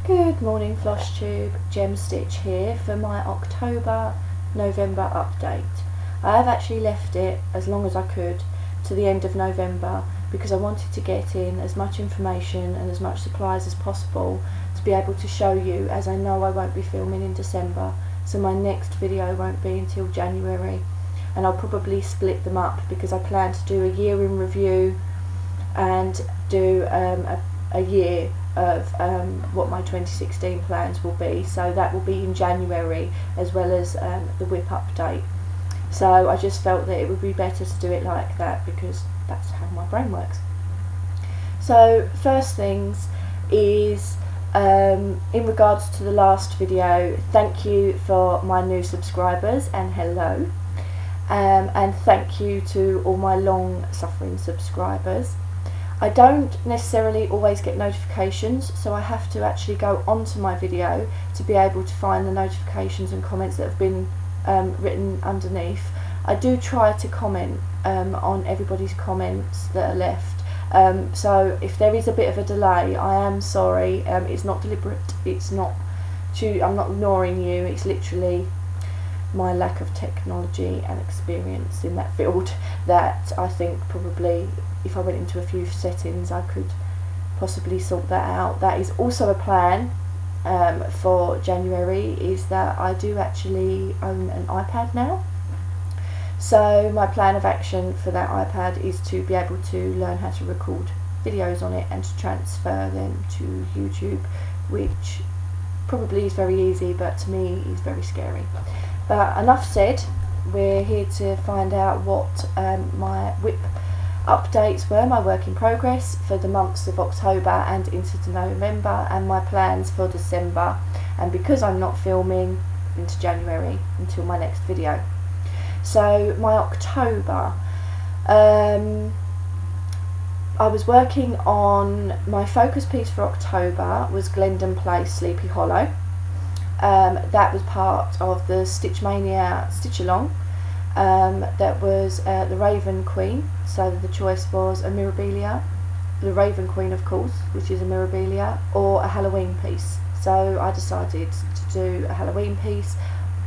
Good morning Floss Tube, Gem Stitch here for my October-November update. I have actually left it as long as I could to the end of November because I wanted to get in as much information and as much supplies as possible to be able to show you, as I know I won't be filming in December, so my next video won't be until January, and I'll probably split them up because I plan to do a year in review and do a year of what my 2016 plans will be, so that will be in January as well as the whip update. So I just felt that it would be better to do it like that because that's how my brain works. So first things is in regards to the last video, thank you for my new subscribers and hello, and thank you to all my long suffering subscribers. I don't necessarily always get notifications, so I have to actually go onto my video to be able to find the notifications and comments that have been written underneath. I do try to comment on everybody's comments that are left, so if there is a bit of a delay, I am sorry. It's not deliberate, it's not I'm not ignoring you, it's literally my lack of technology and experience in that field that I think probably if I went into a few settings I could possibly sort that out. That is also a plan for January, is that I do actually own an iPad now. So my plan of action for that iPad is to be able to learn how to record videos on it and to transfer them to YouTube, which probably is very easy but to me is very scary. But enough said, we're here to find out what my whip updates were, my work in progress for the months of October and into November, and my plans for December, and because I'm not filming, into January until my next video. So my October, I was working on my focus piece for October was Glendon Place Sleepy Hollow. That was part of the Stitch Mania Stitch Along. That was the Raven Queen, so the choice was a Mirabilia, the Raven Queen of course, which is a Mirabilia, or a Halloween piece. So I decided to do a Halloween piece,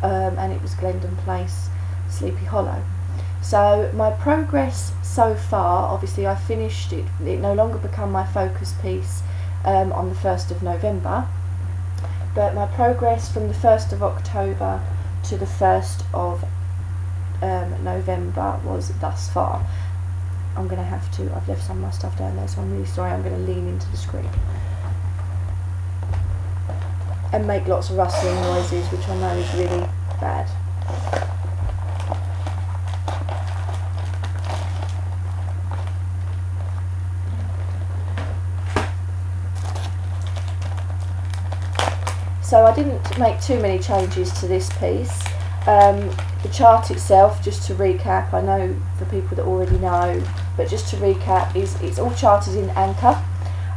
and it was Glendon Place Sleepy Hollow. So my progress so far, obviously I finished it, it no longer became my focus piece on the 1st of November, but my progress from the 1st of October to the 1st of November was thus far. I'm going to have to, I've left some of my stuff down there, so I'm really sorry, I'm going to lean into the screen and make lots of rustling noises, which I know is really bad. So I didn't make too many changes to this piece. The chart itself, just to recap, I know for people that already know, but just to recap, it's all charted in Anchor.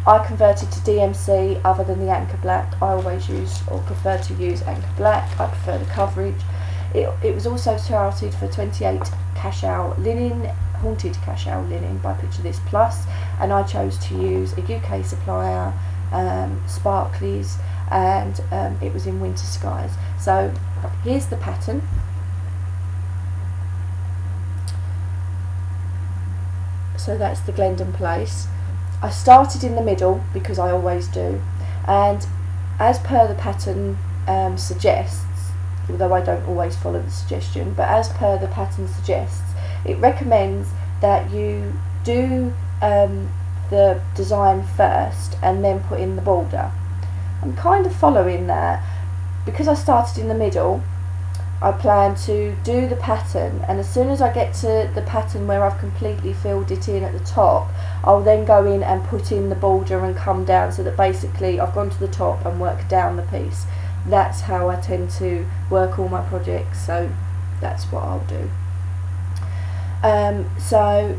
I converted to DMC other than the Anchor Black. I always use or prefer to use Anchor Black. I prefer the coverage. It was also charted for 28 cashel linen, haunted cashel linen by Picture This Plus, and I chose to use a UK supplier, Sparklies, and it was in Winter Skies. So here's the pattern. So that's the Glendon Place. I started in the middle because I always do, and as per the pattern suggests, although I don't always follow the suggestion, but as per the pattern suggests, it recommends that you do the design first and then put in the border. I'm kind of following that. Because I started in the middle, I plan to do the pattern, and as soon as I get to the pattern where I've completely filled it in at the top, I'll then go in and put in the border and come down, so that basically I've gone to the top and worked down the piece. That's how I tend to work all my projects, so that's what I'll do. So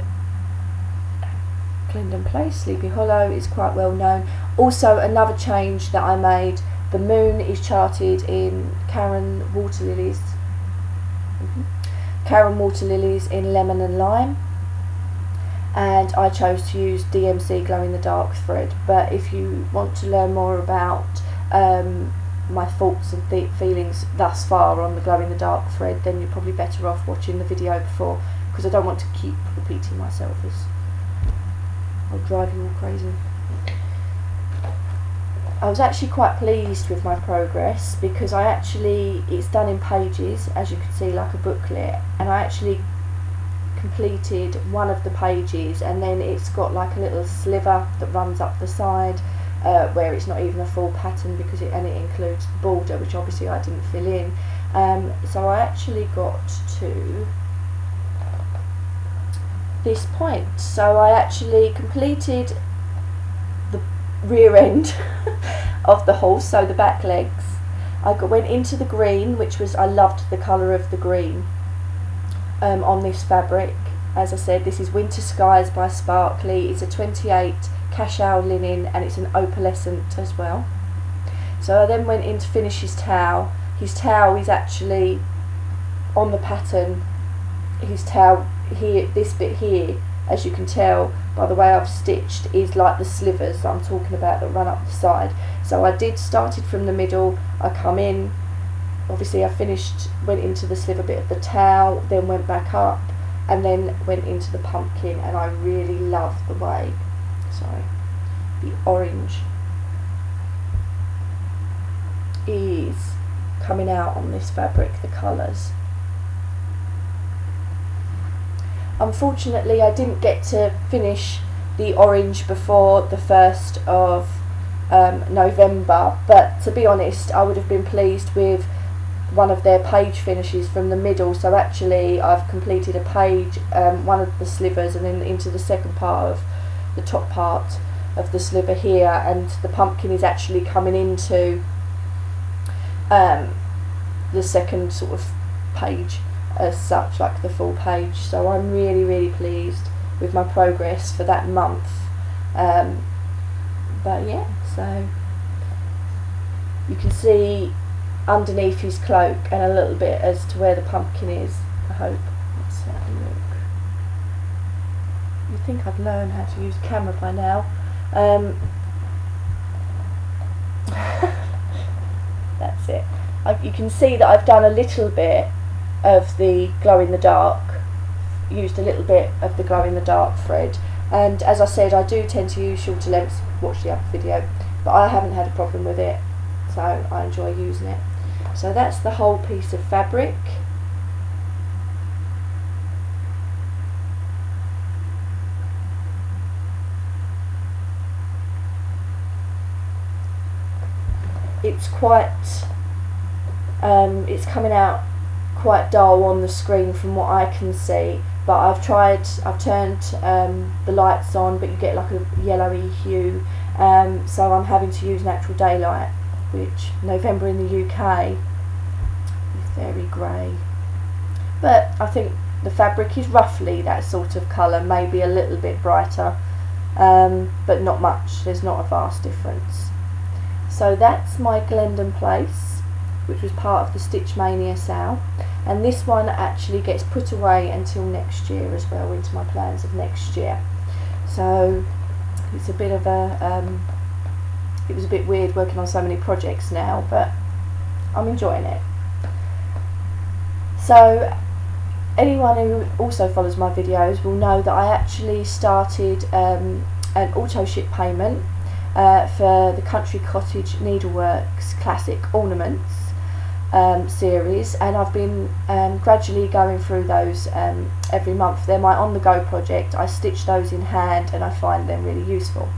Glendon Place Sleepy Hollow is quite well known. Also, another change that I made, the moon is charted in Karen Water Lilies. Karen Water Lilies in Lemon and Lime. and I chose to use DMC glow in the dark thread. But if you want to learn more about my thoughts and feelings thus far on the glow in the dark thread, then you're probably better off watching the video before, because I don't want to keep repeating myself, as I'll drive you all crazy. I was actually quite pleased with my progress, because it's done in pages, as you can see, like a booklet, and I actually completed one of the pages, and then it's got like a little sliver that runs up the side, where it's not even a full pattern, because it includes the border, which obviously I didn't fill in. So I actually got to this point. So I actually completed the rear end of the horse, so the back legs. Went into the green, which was, I loved the colour of the green on this fabric. As I said, this is Winter Skies by Sparkly. It's a 28 cashel linen, and it's an opalescent as well. So I then went in to finish his towel. His towel is actually on the pattern. His towel here, this bit here, as you can tell by the way I've stitched, is like the slivers that I'm talking about that run up the side. So I started from the middle, I come in, obviously I went into the sliver bit of the towel, then went back up, and then went into the pumpkin, and I really love the way, the orange is coming out on this fabric, the colours. Unfortunately, I didn't get to finish the orange before the 1st of November, but to be honest, I would have been pleased with one of their page finishes from the middle. So actually I've completed a page, one of the slivers, and then into the second part of the top part of the sliver here, and the pumpkin is actually coming into the second sort of page as such, like the full page. So I'm really pleased with my progress for that month. But yeah, so you can see underneath his cloak and a little bit as to where the pumpkin is, I hope. Let's have a look. You'd think I'd learn how to use a camera by now. That's it. You can see that I've done a little bit of the glow in the dark, used a little bit of the glow in the dark thread, and as I said, I do tend to use shorter lengths. Watch the other video, but I haven't had a problem with it, so I enjoy using it. So that's the whole piece of fabric. It's quite it's coming out quite dull on the screen from what I can see, but I've turned the lights on, but you get like a yellowy hue, so I'm having to use natural daylight, which November in the UK is very grey. But I think the fabric is roughly that sort of colour, maybe a little bit brighter, but not much. There's not a vast difference. So that's my Glendon place, which was part of the Stitch Mania sale, and this one actually gets put away until next year as well, into my plans of next year. So it's a bit of a it was a bit weird working on so many projects now, but I'm enjoying it. So anyone who also follows my videos will know that I actually started an auto ship payment for the Country Cottage Needleworks Classic Ornaments series, and I've been gradually going through those every month. They're my on-the-go project. I stitch those in hand, and I find them really useful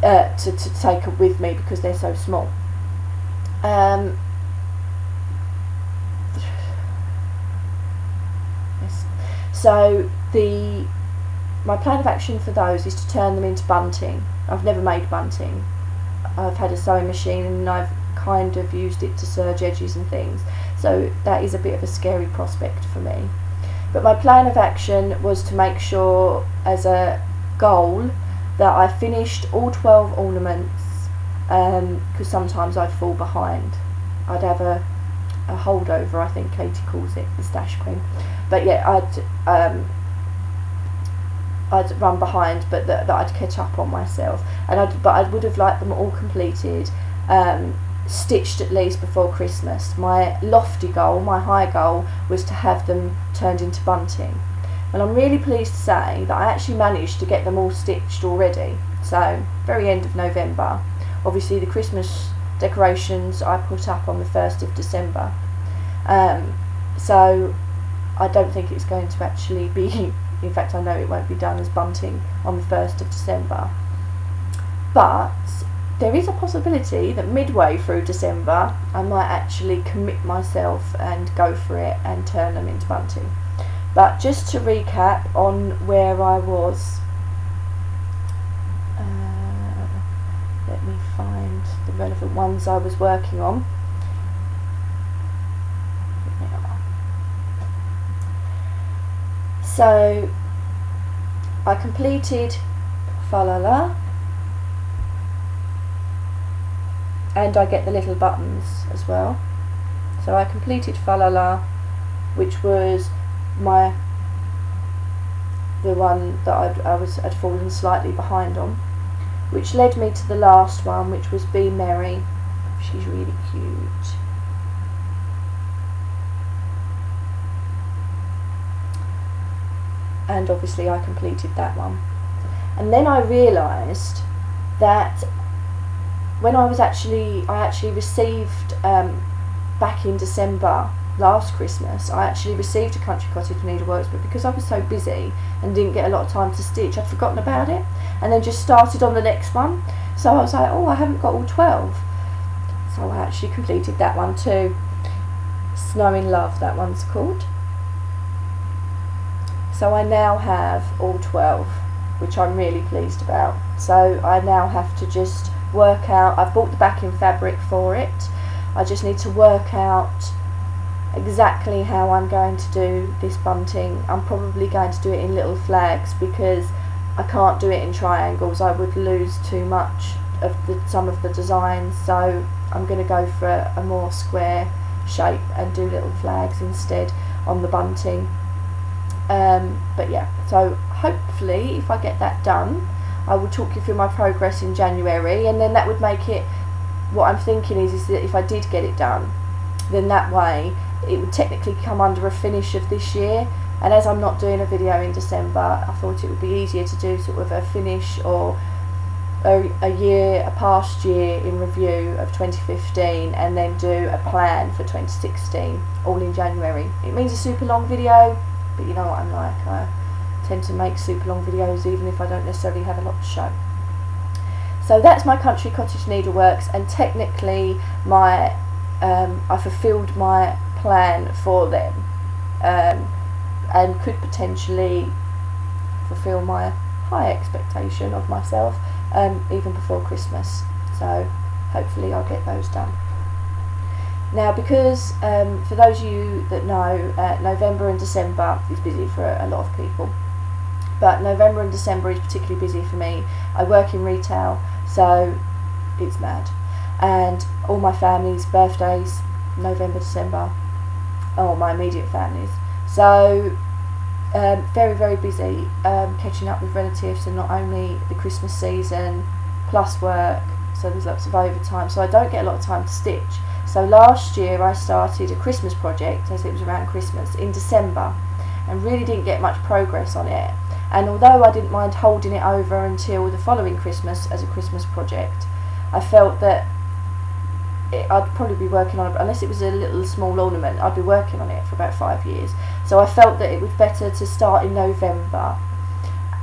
to take with me because they're so small. Yes. So my plan of action for those is to turn them into bunting. I've never made bunting. I've had a sewing machine and I've kind of used it to serge edges and things, so that is a bit of a scary prospect for me. But my plan of action was to make sure, as a goal, that I finished all 12 ornaments, because sometimes I'd fall behind. I'd have a holdover, I think Katie calls it, the stash queen. But yeah, I'd run behind, but that I'd catch up on myself, but I would have liked them all completed stitched at least before Christmas. My lofty goal, my high goal, was to have them turned into bunting. And I'm really pleased to say that I actually managed to get them all stitched already. So, very end of November. Obviously the Christmas decorations I put up on the 1st of December. So I don't think it's going to actually be, in fact I know it won't be done as bunting on the 1st of December. But there is a possibility that midway through December I might actually commit myself and go for it and turn them into bunting. But just to recap on where I was, let me find the relevant ones I was working on. So I completed Fa La La, and I get the little buttons as well. So I completed Fa La La, which was the one that I'd fallen slightly behind on, which led me to the last one, which was Be Merry. She's really cute. And obviously I completed that one. And then I realised that when I actually received back in December last Christmas, I actually received a Country Cottage Needleworks, but because I was so busy and didn't get a lot of time to stitch, I'd forgotten about it and then just started on the next one. So I was like, oh, I haven't got all 12. So I actually completed that one too. Snow in Love, that one's called. So I now have all 12, which I'm really pleased about. So I now have to just work out, I've bought the backing fabric for it, I just need to work out exactly how I'm going to do this bunting. I'm probably going to do it in little flags because I can't do it in triangles. I would lose too much of some of the designs, so I'm going to go for a more square shape and do little flags instead on the bunting. But yeah, so hopefully if I get that done, I will talk you through my progress in January, and then that would make it, what I'm thinking is that if I did get it done, then that way it would technically come under a finish of this year. And as I'm not doing a video in December, I thought it would be easier to do sort of a finish or a past year in review of 2015 and then do a plan for 2016 all in January. It means a super long video, but you know what I'm like, I tend to make super long videos even if I don't necessarily have a lot to show. So that's my Country Cottage Needleworks, and technically my I fulfilled my plan for them, and could potentially fulfill my high expectation of myself even before Christmas. So hopefully I'll get those done. Now, because for those of you that know, November and December is busy for a lot of people, but November and December is particularly busy for me. I work in retail, so it's mad, and all my family's birthdays, November, December, or my immediate families. So very, very busy catching up with relatives, and not only the Christmas season plus work, so there's lots of overtime, so I don't get a lot of time to stitch. So last year I started a Christmas project, as it was around Christmas, in December, and really didn't get much progress on it. And although I didn't mind holding it over until the following Christmas as a Christmas project, I felt that I'd probably be working on it, unless it was a little small ornament, I'd be working on it for about 5 years. So I felt that it was better to start in November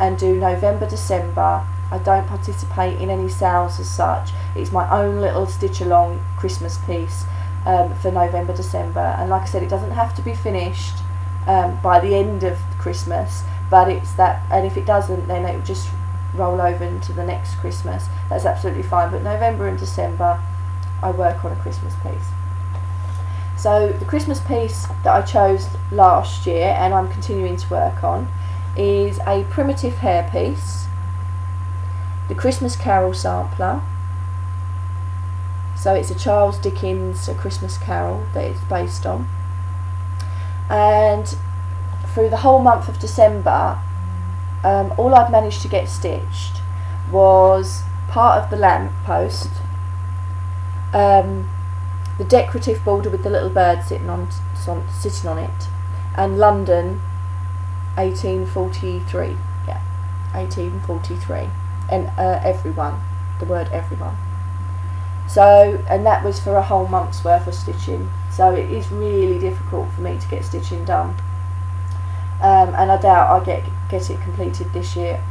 and do November, December. I don't participate in any sales as such. It's my own little stitch along Christmas piece for November, December. And like I said, it doesn't have to be finished by the end of Christmas, but it's that, and if it doesn't, then it will just roll over into the next Christmas. That's absolutely fine. But November and December, I work on a Christmas piece. So the Christmas piece that I chose last year and I'm continuing to work on is a primitive hare piece, the Christmas Carol sampler. So it's a Charles Dickens, A Christmas Carol, that it's based on. And through the whole month of December, all I'd managed to get stitched was part of the lamp post, the decorative border with the little bird sitting on it, and London 1843, yeah, 1843, and everyone, the word everyone. So, and that was for a whole month's worth of stitching, so it is really difficult for me to get stitching done, and I doubt I'll get it completed this year,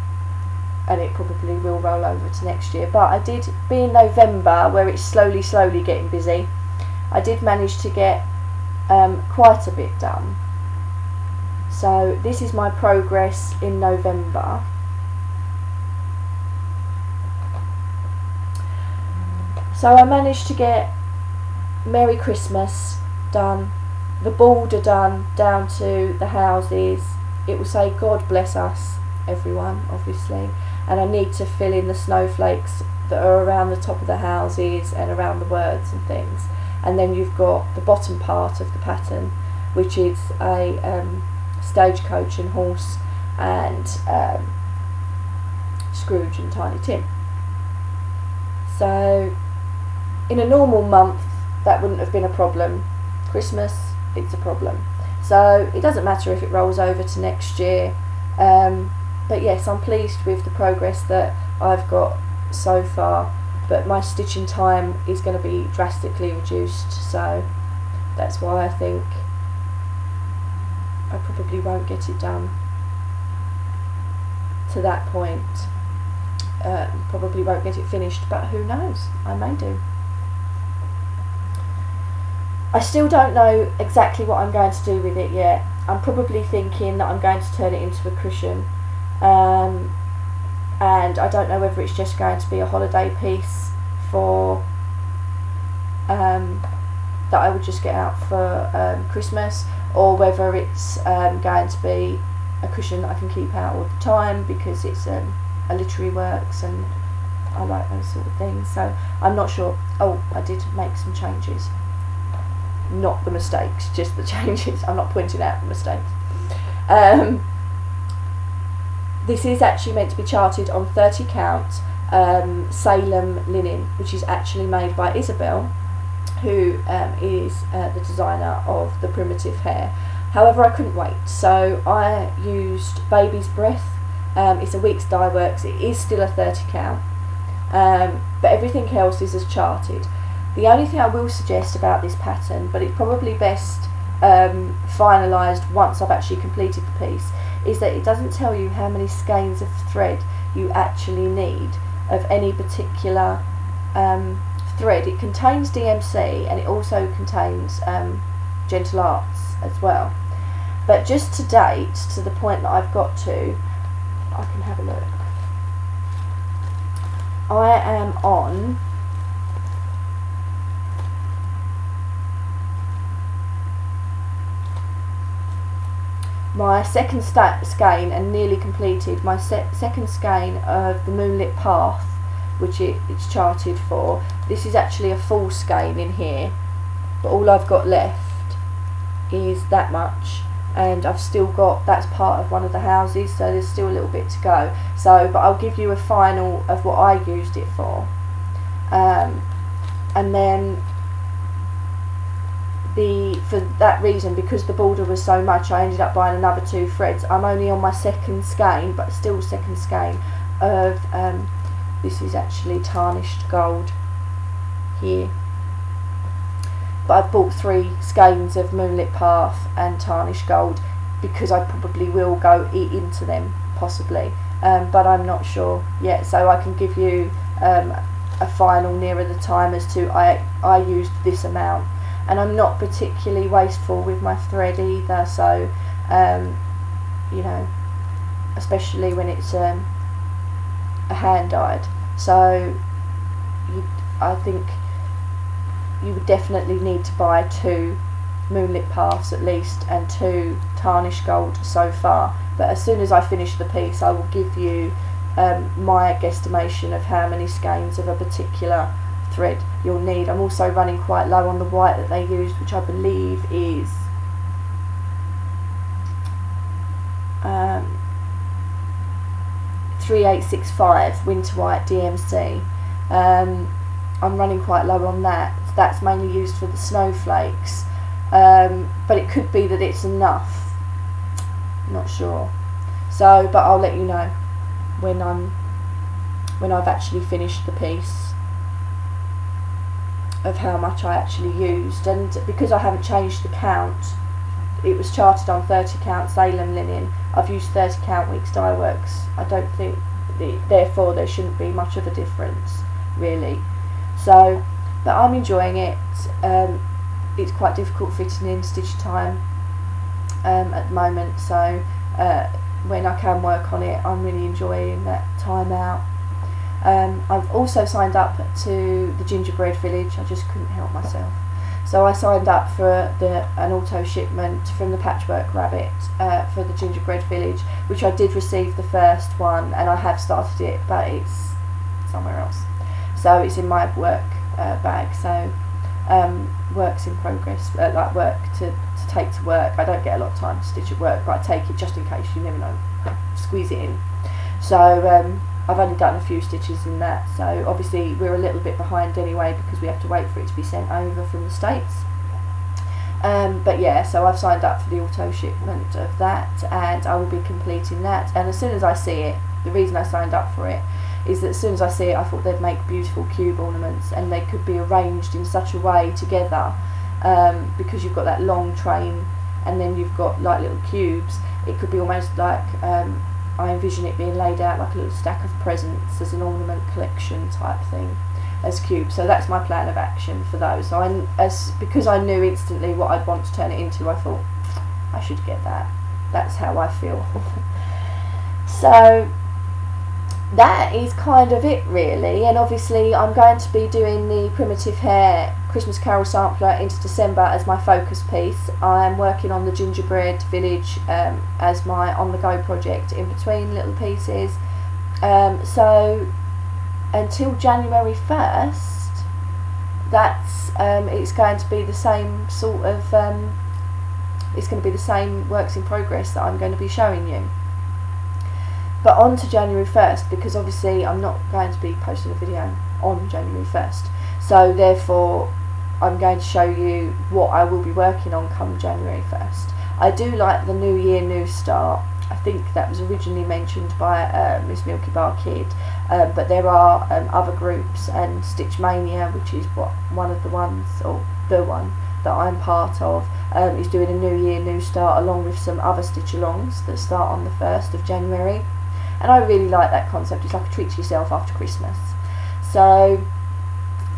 and it probably will roll over to next year. But I did, being November where it's slowly getting busy, I did manage to get quite a bit done. So this is my progress in November. So I managed to get Merry Christmas done, the border done down to the houses. It will say God bless us everyone, obviously, and I need to fill in the snowflakes that are around the top of the houses and around the words and things. And then you've got the bottom part of the pattern, which is a stagecoach and horse and Scrooge and Tiny Tim. So in a normal month that wouldn't have been a problem. Christmas, it's a problem. So it doesn't matter if it rolls over to next year. But yes, I'm pleased with the progress that I've got so far, but my stitching time is going to be drastically reduced, so that's why I think I probably won't get it done to that point. Probably won't get it finished, but who knows, I may do. I still don't know exactly what I'm going to do with it yet. I'm probably thinking that I'm going to turn it into a cushion, and I don't know whether it's just going to be a holiday piece for that I would just get out for Christmas, or whether it's going to be a cushion that I can keep out all the time because it's a literary works and I like those sort of things. So I'm not sure. Oh, I did make some changes, not the mistakes, just the changes. I'm not pointing out the mistakes. This is actually meant to be charted on 30 count Salem linen, which is actually made by Isabel, who is the designer of the primitive hare. However, I couldn't wait, so I used Baby's Breath. It's a week's dye works. It is still a 30 count, but everything else is as charted. The only thing I will suggest about this pattern, but it's probably best finalised once I've actually completed the piece, is that it doesn't tell you how many skeins of thread you actually need of any particular thread. It contains DMC and it also contains Gentle Arts as well. But just to date, to the point that I've got to, I can have a look. I am on my second skein and nearly completed my second skein of the Moonlit Path, which it's charted for. This is actually a full skein in here, but all I've got left is that much, and I've still got, that's part of one of the houses, so there's still a little bit to go. So, but I'll give you a final of what I used it for, and then for that reason, because the border was so much, I ended up buying another 2 threads. I'm only on my second skein, but still second skein of this is actually tarnished gold here, but I've bought 3 skeins of Moonlit Path and tarnished gold because I probably will go into them possibly, but I'm not sure yet, so I can give you a final nearer the time as to I used this amount. And I'm not particularly wasteful with my thread either, so you know, especially when it's a hand dyed. So I think you would definitely need to buy 2 Moonlit Paths at least and 2 tarnished gold so far. But as soon as I finish the piece, I will give you my guesstimation of how many skeins of a particular thread you'll need. I'm also running quite low on the white that they used, which I believe is 3865 winter white DMC. I'm running quite low on that. That's mainly used for the snowflakes, but it could be that it's enough, not sure. So, but I'll let you know when I've actually finished the piece of how much I actually used. And because I haven't changed the count, it was charted on 30 count Salem linen, I've used 30 count Weeks Dye Works. I don't think, therefore there shouldn't be much of a difference really. So, but I'm enjoying it. It's quite difficult fitting in stitch time at the moment, so when I can work on it, I'm really enjoying that time out. I've also signed up to the Gingerbread Village. I just couldn't help myself. So I signed up for an auto shipment from the Patchwork Rabbit for the Gingerbread Village, which I did receive the first one, and I have started it, but it's somewhere else. So it's in my work bag. So works in progress, like work to take to work. I don't get a lot of time to stitch at work, but I take it just in case, you never know, squeeze it in. So I've only done a few stitches in that, so obviously we're a little bit behind anyway because we have to wait for it to be sent over from the States. But yeah, so I've signed up for the auto shipment of that, and I will be completing that. And as soon as I see it, the reason I signed up for it is that as soon as I see it, I thought they'd make beautiful cube ornaments, and they could be arranged in such a way together, because you've got that long train and then you've got like little cubes. It could be almost like, I envision it being laid out like a little stack of presents as an ornament collection type thing as cubes. So that's my plan of action for those. So because I knew instantly what I'd want to turn it into, I thought I should get that. That's how I feel. So that is kind of it really, and obviously I'm going to be doing the Primitive Hare Christmas Carol sampler into December as my focus piece. I am working on the Gingerbread Village as my on-the-go project in between little pieces. So until January 1st, that's it's going to be the same sort of it's going to be the same works in progress that I'm going to be showing you. But on to January 1st, because obviously I'm not going to be posting a video on January 1st, so therefore I'm going to show you what I will be working on come January 1st. I do like the New Year New Start. I think that was originally mentioned by Miss Milky Bar Kid, but there are other groups, and Stitch Mania, which is one of the ones, or the one that I'm part of, is doing a New Year New Start along with some other stitch alongs that start on the 1st of January. And I really like that concept. It's like a treat to yourself after Christmas. So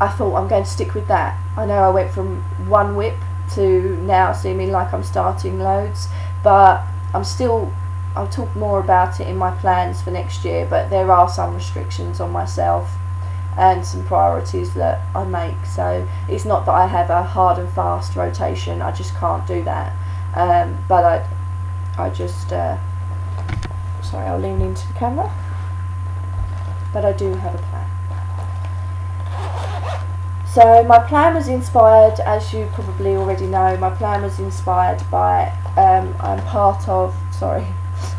I thought I'm going to stick with that. I know I went from one whip to now seeming like I'm starting loads, but I'll talk more about it in my plans for next year, but there are some restrictions on myself and some priorities that I make. So it's not that I have a hard and fast rotation, I just can't do that. But I just sorry, I'll lean into the camera, but I do have a plan. So my plan was inspired, as you probably already know, my plan was inspired by, I'm part of, sorry,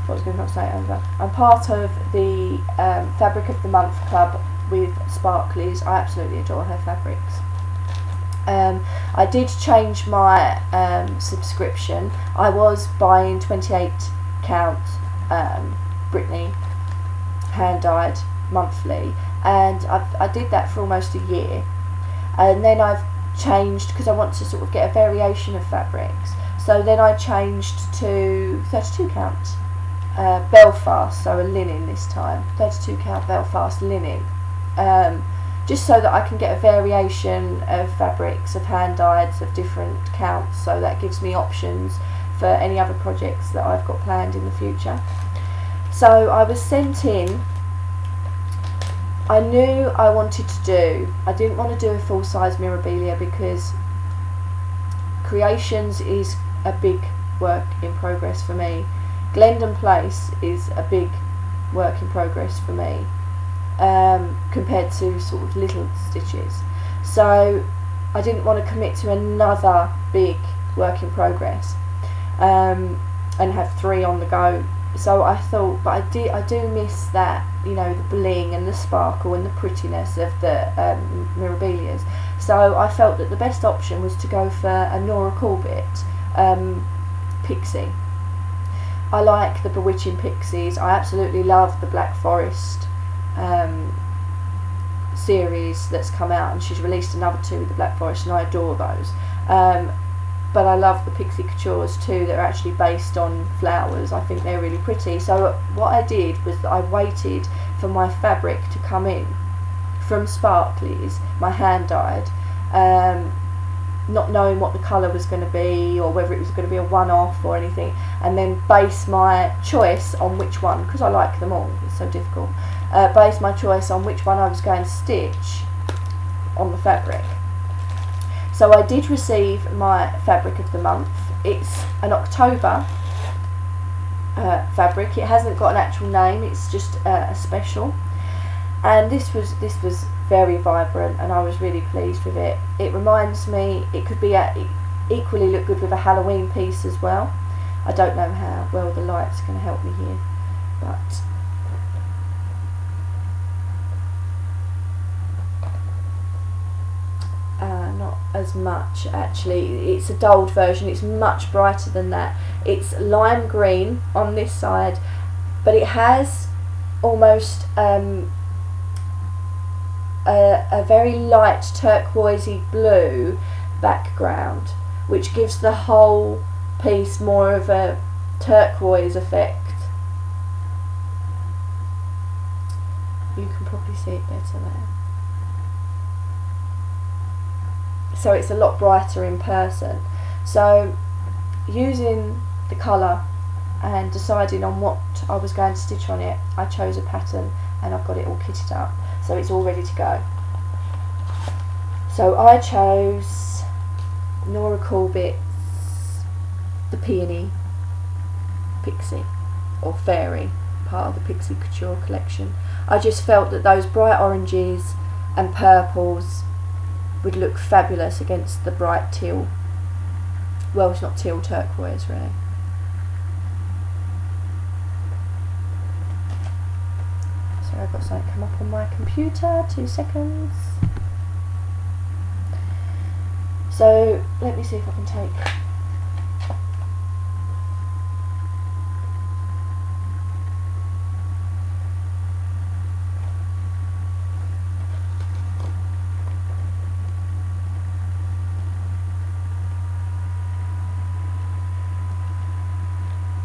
I was going to say over, I'm part of the Fabric of the Month Club with Sparklies. I absolutely adore her fabrics. I did change my subscription. I was buying 28 count Brittany hand dyed monthly, and I did that for almost a year, and then I've changed because I want to sort of get a variation of fabrics. So then I changed to 32 count Belfast, so a linen this time, 32 count Belfast linen, just so that I can get a variation of fabrics, of hand dyeds of different counts, so that gives me options for any other projects that I've got planned in the future. So I was sent in, I knew I wanted to do, I didn't want to do a full size Mirabilia because creations is a big work in progress for me. Glendon Place is a big work in progress for me, compared to sort of little stitches. So I didn't want to commit to another big work in progress, and have 3 on the go So I thought, but I do miss that, you know, the bling and the sparkle and the prettiness of the Mirabilias. So I felt that the best option was to go for a Nora Corbett pixie. I like the Bewitching Pixies. I absolutely love the Black Forest series that's come out, and she's released another 2 with the Black Forest, and I adore those. But I love the Pixie Coutures too that are actually based on flowers. I think they're really pretty. So what I did was that I waited for my fabric to come in from Sparklies, my hand dyed, not knowing what the colour was going to be or whether it was going to be a one-off or anything, and then base my choice on which one, because I like them all, it's so difficult, base my choice on which one I was going to stitch on the fabric. So I did receive my fabric of the month. It's an October fabric. It hasn't got an actual name, it's just a special. And this was very vibrant, and I was really pleased with it. It reminds me, it could be equally look good with a Halloween piece as well. I don't know how well the light's going to help me here, but not as much actually. It's a dulled version, it's much brighter than that. It's lime green on this side, but it has almost a very light turquoisey blue background, which gives the whole piece more of a turquoise effect. You can probably see it better there. So it's a lot brighter in person. So using the colour and deciding on what I was going to stitch on it, I chose a pattern and I've got it all kitted up, so it's all ready to go. So I chose Nora Corbett's the Peony Pixie, or Fairy, part of the Pixie Couture collection. I just felt that those bright oranges and purples would look fabulous against the bright teal, well, it's not teal, turquoise really. So I've got something come up on my computer, 2 seconds. So let me see if I can take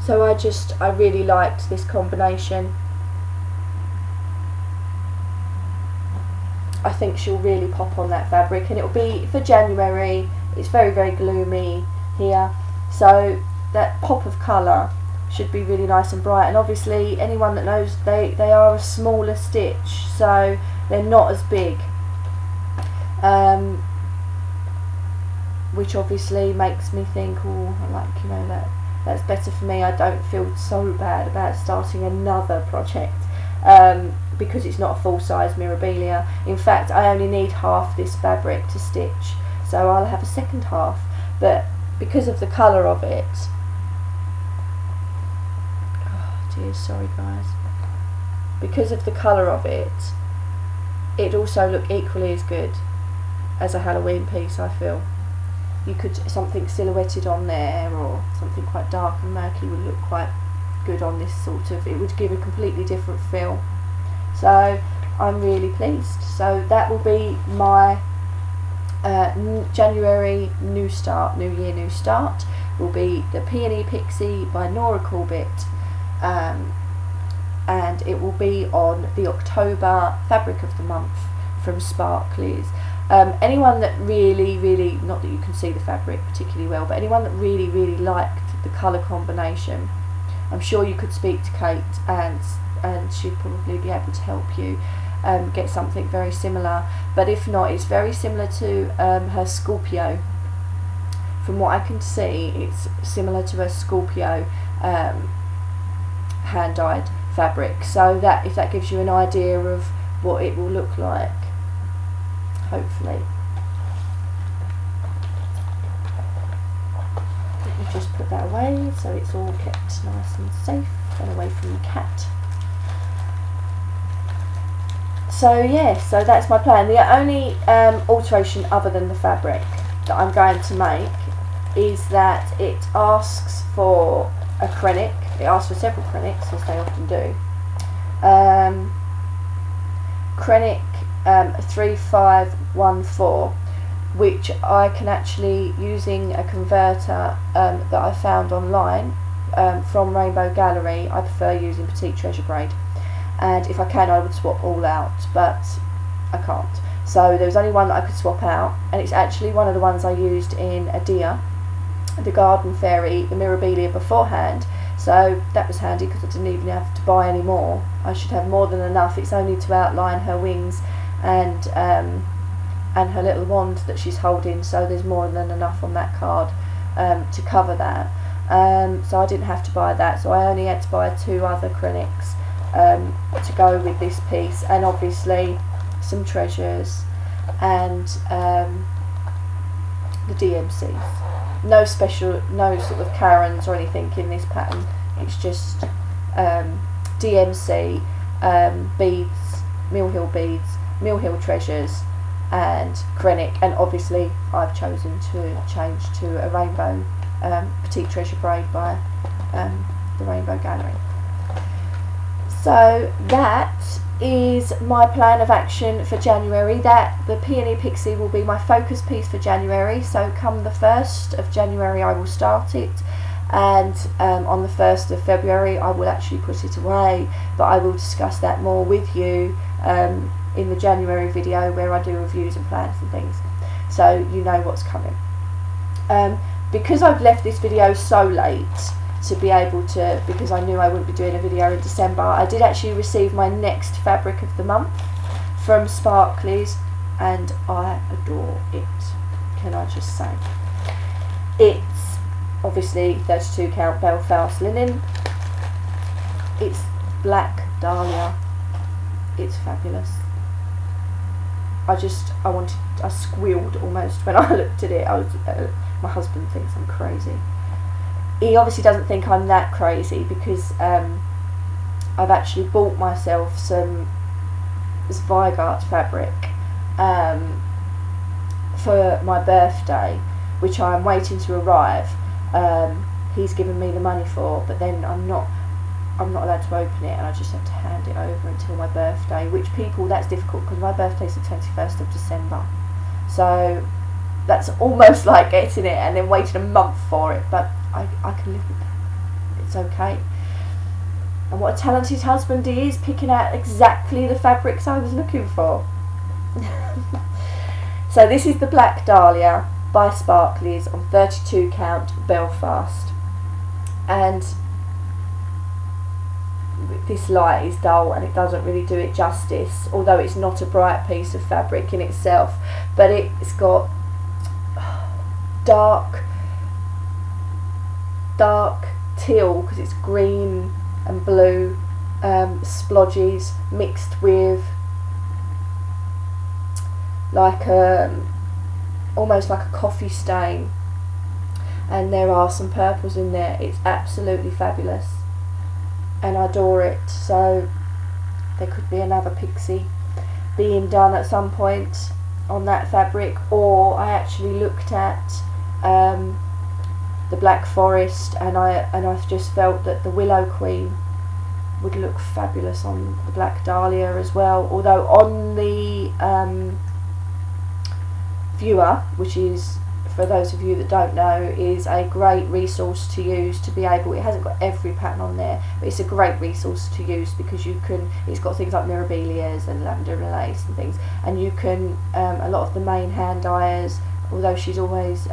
So I really liked this combination. I think she'll really pop on that fabric, and it'll be for January. It's very, very gloomy here, so that pop of colour should be really nice and bright. And obviously anyone that knows, they are a smaller stitch, so they're not as big, which obviously makes me think, oh, I like, you know, that's better for me. I don't feel so bad about starting another project because it's not a full-size Mirabilia. In fact, I only need half this fabric to stitch, so I'll have a second half, but because of the colour of it, oh dear, sorry guys, because of the colour of it, it'd also look equally as good as a Halloween piece, I feel. You could, something silhouetted on there or something quite dark and murky would look quite good on this sort of, it would give a completely different feel. So I'm really pleased. So that will be my January new year new start, will be the Peony Pixie by Nora Corbett, and it will be on the October fabric of the month from Sparklies. Anyone that really, not that you can see the fabric particularly well, but anyone that really liked the colour combination, I'm sure you could speak to Kate and she'd probably be able to help you get something very similar. But if not, it's very similar to her Scorpio. From what I can see, it's similar to her Scorpio hand-dyed fabric. So that, if that gives you an idea of what it will look like, hopefully. Let me just put that away so it's all kept nice and safe. Run away from the cat. So yeah, so that's my plan. The only alteration other than the fabric that I'm going to make is that it asks for a krennic. It asks for several krennics, as they often do. Krennic 3514, which I can actually, using a converter that I found online from Rainbow Gallery. I prefer using Petite Treasure grade, and if I can I would swap all out, but I can't. So there was only one that I could swap out, and it's actually one of the ones I used in Adia, the Garden Fairy, the Mirabilia beforehand. So that was handy because I didn't even have to buy any more. I should have more than enough. It's only to outline her wings and her little wand that she's holding, so there's more than enough on that card to cover that. So I didn't have to buy that, so I only had to buy 2 other krennics to go with this piece, and obviously some treasures and the DMCs. No special, no sort of Karens or anything in this pattern. It's just DMC, beads, Mill Hill beads, Mill Hill treasures, and krennic. And obviously I've chosen to change to a rainbow Petite Treasure braid by the Rainbow Gallery. So that is my plan of action for January. That the Peony Pixie will be my focus piece for January. So come the 1st of January I will start it, and on the 1st of February I will actually put it away, but I will discuss that more with you in the January video where I do reviews and plans and things, so you know what's coming. Because I've left this video so late to be able to, because I knew I wouldn't be doing a video in December, I did actually receive my next fabric of the month from Sparklies, and I adore it, can I just say. It's obviously 32 count Belfast linen. It's black dahlia. It's fabulous. I squealed almost when I looked at it. My husband thinks I'm crazy. He obviously doesn't think I'm that crazy, because I've actually bought myself some Zweigart fabric for my birthday, which I'm waiting to arrive. He's given me the money for, but then I'm not allowed to open it, and I just have to hand it over until my birthday, which, people, that's difficult because my birthday's the 21st of December. So that's almost like getting it and then waiting a month for it, but I can live with that. It's okay. And what a talented husband he is, picking out exactly the fabrics I was looking for. So this is the Black Dahlia by Sparklies on 32 count Belfast, and this light is dull and it doesn't really do it justice, although it's not a bright piece of fabric in itself, but it's got dark teal, because it's green and blue splodges mixed with like almost like a coffee stain, and there are some purples in there. It's absolutely fabulous and I adore it. So there could be another pixie being done at some point on that fabric, or I actually looked at the Black Forest, and I just felt that the Willow Queen would look fabulous on the Black Dahlia as well, although on the viewer, which is, for those of you that don't know, is a great resource to use to be able, it hasn't got every pattern on there, but it's a great resource to use because you can, it's got things like mirabilias and lavender and lace and things, and you can, a lot of the main hand dyers, although she's always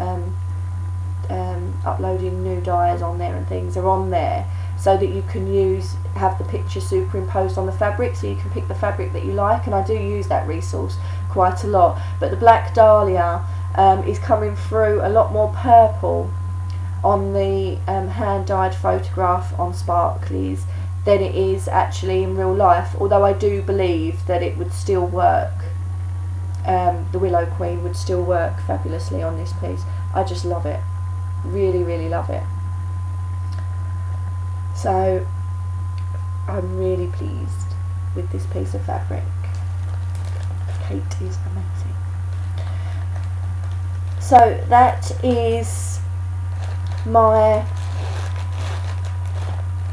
uploading new dyers on there and things, are on there, so that you can have the picture superimposed on the fabric, so you can pick the fabric that you like, and I do use that resource quite a lot. But the Black Dahlia is coming through a lot more purple on the hand dyed photograph on Sparklies than it is actually in real life, although I do believe that it would still work, the Willow Queen would still work fabulously on this piece. I just love it, really love it. So I'm really pleased with this piece of fabric. Kate is amazing. So that is my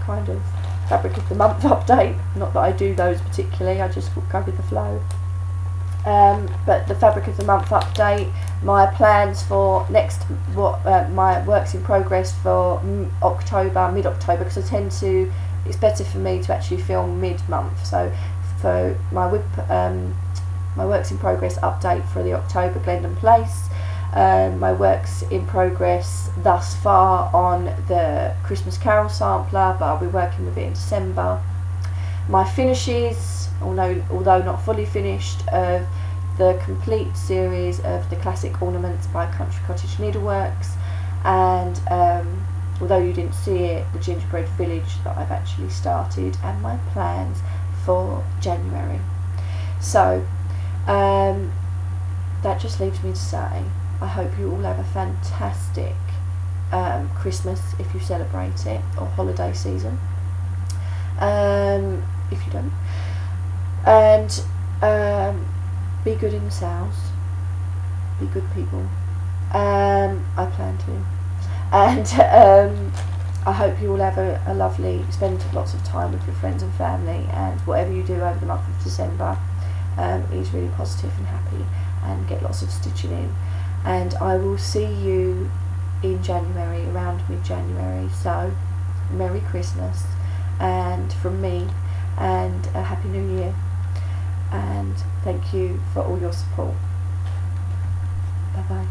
kind of fabric of the month update. Not that I do those particularly, I just go with the flow. But the fabric of the month update, my plans for my works in progress for mid-October, because I tend to, it's better for me to actually film mid-month. So for my works in progress update for the October Glendon Place, my works in progress thus far on the Christmas Carol sampler, but I'll be working with it in December. My finishes, although not fully finished, of the complete series of the classic ornaments by Cottage Needleworks, and although you didn't see it, the gingerbread village that I've actually started, and my plans for January. So that just leaves me to say, I hope you all have a fantastic Christmas if you celebrate it, or holiday season if you don't, and be good in yourselves, be good people. I plan to, and I hope you all have a lovely, spend lots of time with your friends and family, and whatever you do over the month of December is really positive and happy, and get lots of stitching in. And I will see you in January, around mid-January. So Merry Christmas, and from me, and a Happy New Year, and thank you for all your support. Bye bye.